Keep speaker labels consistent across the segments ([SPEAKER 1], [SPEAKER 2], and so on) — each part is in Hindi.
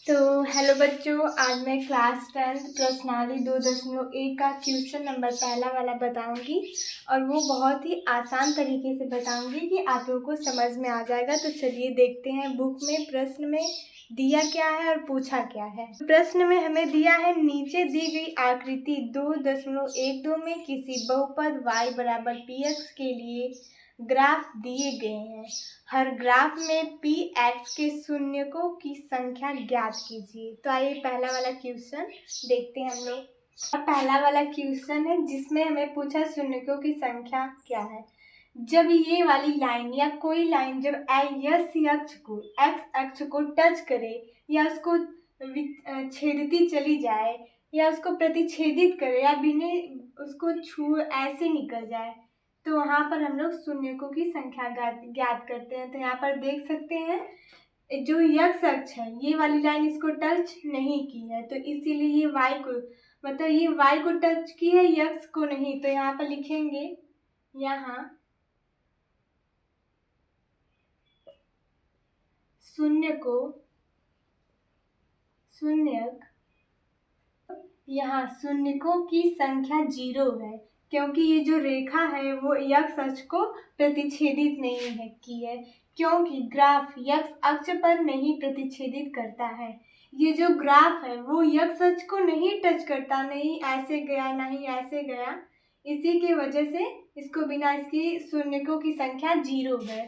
[SPEAKER 1] तो हेलो बच्चों, आज मैं क्लास 10th प्रश्नावली 2.1 का क्वेश्चन नंबर पहला वाला बताऊंगी और वो बहुत ही आसान तरीके से बताऊंगी कि आप लोगों को समझ में आ जाएगा। तो चलिए देखते हैं बुक में प्रश्न में दिया क्या है और पूछा क्या है। प्रश्न में हमें दिया है, नीचे दी गई आकृति 2.12 में किसी बहुपद y बराबर px के लिए ग्राफ दिए गए हैं। हर ग्राफ में पी एक्स के शून्यकों की संख्या ज्ञात कीजिए। तो आइए पहला वाला क्वेश्चन देखते हैं हम लोग। पहला वाला क्वेश्चन है जिसमें हमें पूछा शून्यकों की संख्या क्या है। जब ये वाली लाइन या कोई लाइन जब एक्स अक्ष को टच करे या उसको छेदती चली जाए या उसको प्रतिच्छेदित करे या बिना उसको छू ऐसे निकल जाए तो वहाँ पर हम लोग शून्यकों की संख्या ज्ञात करते हैं। तो यहाँ पर देख सकते हैं जो यक्स अक्ष है ये वाली लाइन इसको टच नहीं की है, तो इसीलिए ये वाई को मतलब ये वाई को टच की है, यक्स को नहीं। तो यहाँ पर लिखेंगे यहाँ यहाँ शून्यकों की संख्या 0 है क्योंकि ये जो रेखा है वो यक्स अक्ष को प्रतिच्छेदित नहीं है की है, क्योंकि ग्राफ यक्स अक्ष पर नहीं प्रतिच्छेदित करता है। ये जो ग्राफ है वो यक्स अक्ष को नहीं टच करता, नहीं ऐसे गया नहीं ऐसे गया, इसी की वजह से इसको बिना इसकी शून्यकों की संख्या 0 है।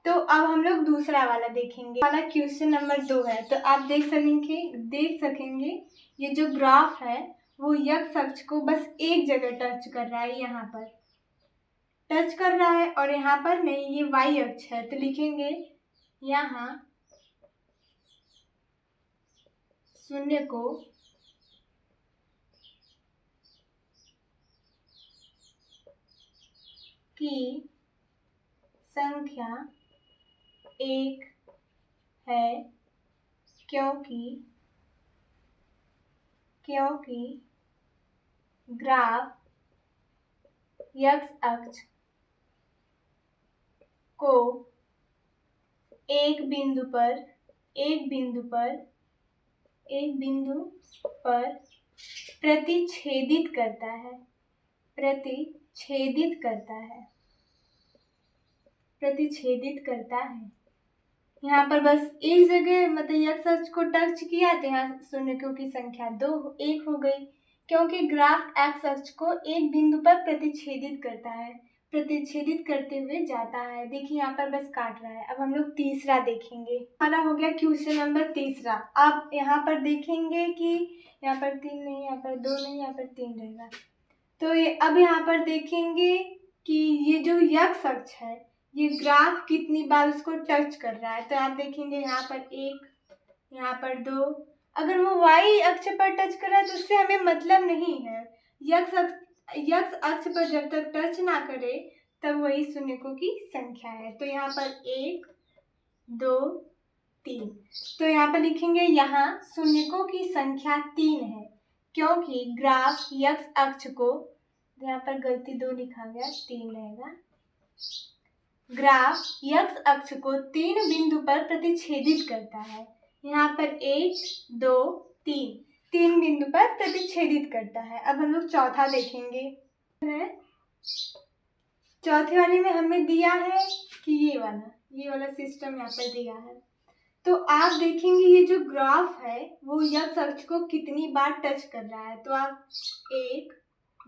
[SPEAKER 1] तो अब हम लोग दूसरा वाला देखेंगे। वाला क्वेश्चन नंबर 2 है। तो आप देख सकेंगे ये जो ग्राफ है वो यक्स अक्ष को बस एक जगह टच कर रहा है, यहाँ पर टच कर रहा है और यहाँ पर नहीं, ये वाई अक्ष है। तो लिखेंगे यहाँ शून्यकों की संख्या 1 है क्योंकि ग्राफ यक्स अक्ष को एक बिंदु पर प्रतिच्छेदित करता है। यहाँ पर बस एक जगह मतलब यक्स अक्ष को टच किया तो यहाँ शून्यकों की संख्या 1 हो गई, क्योंकि ग्राफ एक्स अक्ष को एक बिंदु पर प्रतिच्छेदित करते हुए जाता है। देखिए यहाँ पर बस काट रहा है। अब हम लोग तीसरा देखेंगे। हमारा हो गया क्वेश्चन नंबर तीसरा। आप यहाँ पर देखेंगे कि यहाँ पर 3 नहीं, यहाँ पर 2 नहीं, यहाँ पर 3 रहेगा। तो ये अब यहाँ पर देखेंगे कि ये जो यक्स अक्ष है ये ग्राफ कितनी बार उसको टच कर रहा है। तो आप देखेंगे यहाँ पर 1, यहाँ पर 2। अगर वो वाई अक्ष पर टच कर रहा है तो उससे हमें मतलब नहीं है। यक्स अक्ष पर जब तक टच ना करे तब वही शून्यकों की संख्या है। तो यहाँ पर 1, 2, 3। तो यहाँ पर लिखेंगे यहाँ शून्यकों की संख्या 3 है क्योंकि ग्राफ यक्स अक्ष को, यहाँ पर गलती 2 लिखा गया, 3 रहेगा। ग्राफ यक्स अक्ष को 3 बिंदु पर प्रतिच्छेदित करता है। यहाँ पर 1, 2, 3 बिंदु पर प्रतिच्छेदित करता है। अब हम लोग चौथा देखेंगे। चौथे वाले में हमें दिया है कि ये वाला सिस्टम यहाँ पर दिया है। तो आप देखेंगे ये जो ग्राफ है वो यक्स अक्ष को कितनी बार टच कर रहा है। तो आप 1,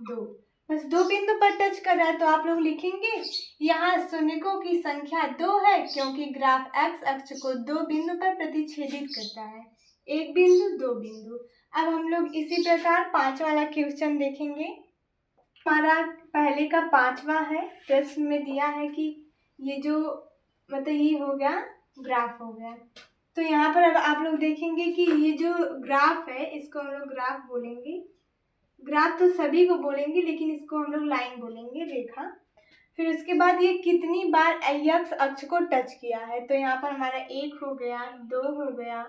[SPEAKER 1] 2 बस 2 बिंदु पर टच कर रहा है। तो आप लोग लिखेंगे यहाँ शून्यकों की संख्या 2 है क्योंकि ग्राफ एक्स अक्ष को 2 बिंदु पर प्रतिच्छेदित करता है, 1 बिंदु 2 बिंदु। अब हम लोग इसी प्रकार 5 वाला क्वेश्चन देखेंगे। हमारा पहले का 5वां है। प्रश्न में दिया है कि ये जो मतलब ये हो गया ग्राफ हो गया। तो यहाँ पर अब आप लोग देखेंगे कि ये जो ग्राफ है इसको हम लोग ग्राफ बोलेंगे। ग्राफ तो सभी को बोलेंगे लेकिन इसको हम लोग लाइन बोलेंगे, रेखा। फिर उसके बाद ये कितनी बार यक्स अक्ष को टच किया है। तो यहाँ पर हमारा 1 हो गया, 2 हो गया,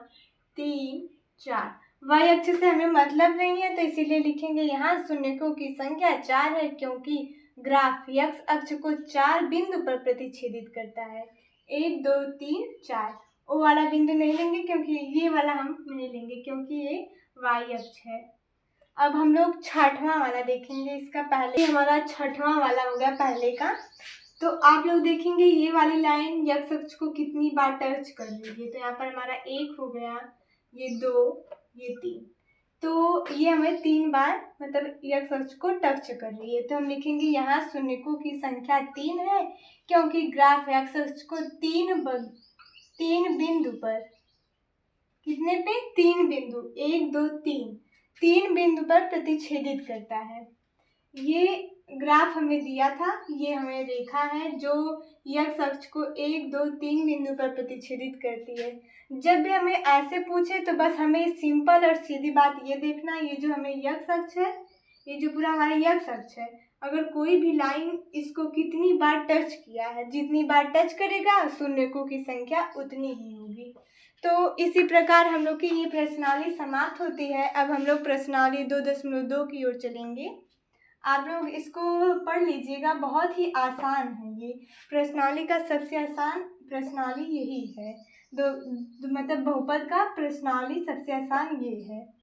[SPEAKER 1] 3, 4। वाई अक्ष से हमें मतलब नहीं है तो इसीलिए लिखेंगे यहाँ शून्यकों की संख्या 4 है क्योंकि ग्राफ यक्स अक्ष को 4 बिंदु पर प्रतिच्छेदित करता है, 1, 2, 3, 4। ओ वाला बिंदु नहीं लेंगे क्योंकि ये वाला हम नहीं लेंगे क्योंकि ये y अक्ष है। अब हम लोग छठवां वाला देखेंगे। इसका पहले हमारा छठवां वाला हो गया पहले का। तो आप लोग देखेंगे ये वाली लाइन x अक्ष को कितनी बार टच कर रही है। तो यहाँ पर हमारा 1 हो गया, ये 2, ये 3। तो ये हमें 3 बार मतलब x अक्ष को टच कर रही है। तो हम लिखेंगे यहाँ शून्यकों की संख्या 3 है क्योंकि ग्राफ x अक्ष को 3 बिंदु पर, कितने पे? 3 बिंदु, 1 2 3 बिंदु पर प्रतिच्छेदित करता है। ये ग्राफ हमें दिया था, ये हमें रेखा है जो x अक्ष को 1 2 3 बिंदु पर प्रतिच्छेदित करती है। जब भी हमें ऐसे पूछे तो बस हमें सिंपल और सीधी बात ये देखना, ये जो हमें x अक्ष है, ये जो पूरा हमारा x अक्ष है, अगर कोई भी लाइन इसको कितनी बार टच किया है, जितनी बार टच करेगा शून्यकों की संख्या उतनी ही होगी। तो इसी प्रकार हम लोग की ये प्रश्नावली समाप्त होती है। अब हम लोग प्रश्नावली 2.2 की ओर चलेंगे। आप लोग इसको पढ़ लीजिएगा, बहुत ही आसान है। ये प्रश्नावली का सबसे आसान प्रश्नावली यही है। मतलब बहुपद का प्रश्नावली सबसे आसान ये है।